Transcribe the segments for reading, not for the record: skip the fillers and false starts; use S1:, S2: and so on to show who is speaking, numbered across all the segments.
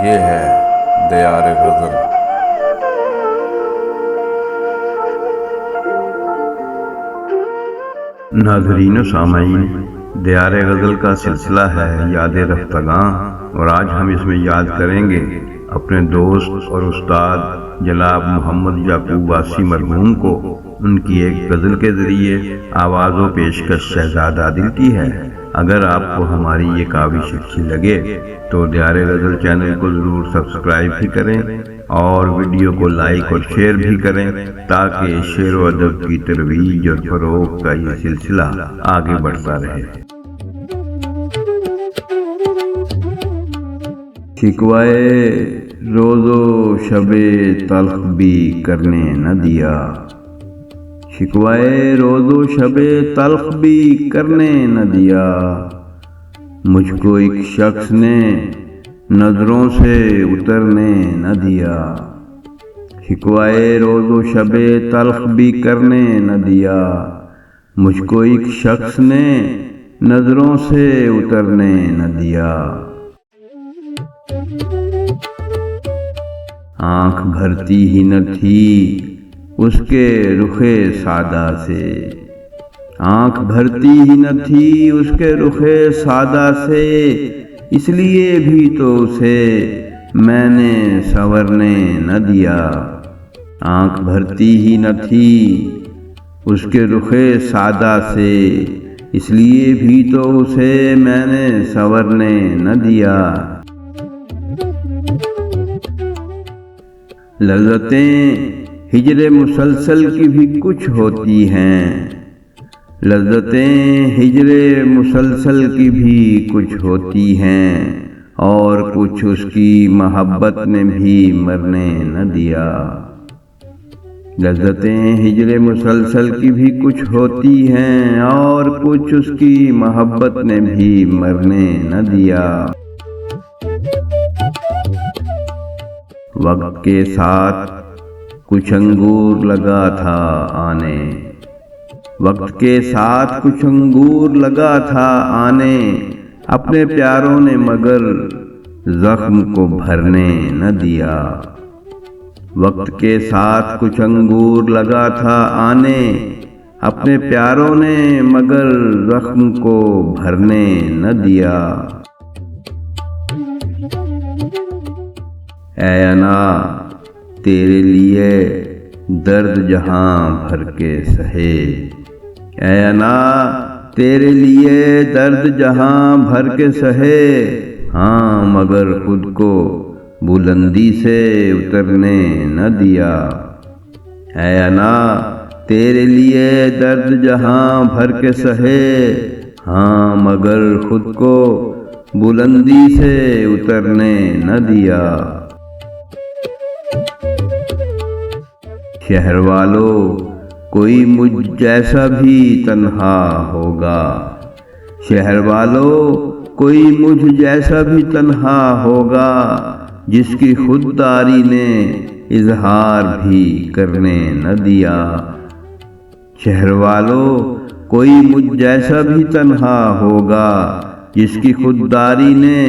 S1: یہ ہے دیار غزل۔
S2: ناظرین و سامعین، دیار غزل کا سلسلہ ہے یاد رفتگاں، اور آج ہم اس میں یاد کریں گے اپنے دوست اور استاد جناب محمد یعقوب واسی مرحوم کو۔ ان کی ایک غزل کے ذریعے آواز و پیشکش شہزاد عادل کی ہے۔ اگر آپ کو ہماری یہ کاوش اچھی لگے تو دیار غزل چینل کو ضرور سبسکرائب بھی کریں اور ویڈیو کو لائک اور شیئر بھی کریں، تاکہ شعر و ادب کی ترویج اور فروغ کا یہ سلسلہ آگے بڑھتا رہے۔ شکوائے روز و شب تلخ بھی کرنے نہ دیا، شکوائے روز و شب تلخ بھی کرنے نہ دیا، مجھ کو ایک شخص نے نظروں سے اترنے نہ دیا، شکوائے روز و شب تلخ بھی کرنے نہ دیا، مجھ کو ایک شخص نے نظروں سے اترنے نہ دیا۔ آنکھ بھرتی ہی نہ تھی اس کے رخ سادہ سے، آنکھ بھرتی ہی نہ تھی اس کے رخ سادہ سے، اس لیے بھی تو اسے میں نے سنورنے نہ دیا، آنکھ بھرتی ہی نہ تھی اس کے رخ سادہ سے، اس لیے بھی تو اسے میں نے سنورنے نہ دیا۔ لذتیں ہجر مسلسل کی بھی کچھ ہوتی ہیں، لذتیں ہجر مسلسل کی بھی کچھ ہوتی ہیں، اور کچھ اس کی محبت نے بھی مرنے نہ دیا، لذتیں ہجر مسلسل کی بھی کچھ ہوتی ہیں، اور کچھ اس کی محبت نے بھی مرنے نہ دیا۔ وقت کے ساتھ کچھ انگور لگا تھا آنے، وقت کے ساتھ کچھ انگور لگا تھا آنے، اپنے پیاروں نے مگر زخم کو بھرنے نہ دیا، وقت کے ساتھ کچھ انگور لگا تھا آنے، اپنے پیاروں نے مگر زخم کو بھرنے نہ دیا۔ اے انا تیرے لیے درد جہاں بھر کے سہے، اے انا تیرے لیے درد جہاں بھر کے سہے، ہاں مگر خود کو بلندی سے اترنے نہ دیا، اے انا تیرے لیے درد جہاں بھر کے سہے، ہاں مگر خود کو بلندی سے اترنے نہ دیا۔ شہر والو کوئی مجھ جیسا بھی تنہا ہوگا، شہر والو کوئی مجھ جیسا بھی تنہا ہوگا، جس کی خودداری نے اظہار بھی کرنے نہ دیا، شہر والو کوئی مجھ جیسا بھی تنہا ہوگا، جس کی خودداری نے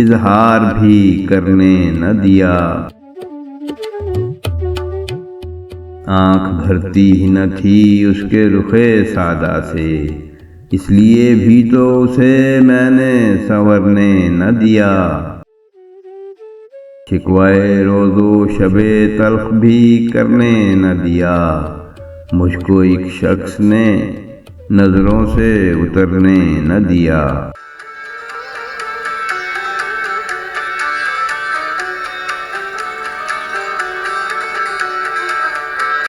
S2: اظہار بھی کرنے نہ دیا۔ آنکھ بھرتی ہی نہ تھی اس کے رخ سادہ سے، اس لیے بھی تو اسے میں نے سنورنے نہ دیا، شکوائے روز و شب تلخ بھی کرنے نہ دیا، مجھ کو ایک شخص نے نظروں سے اترنے نہ دیا۔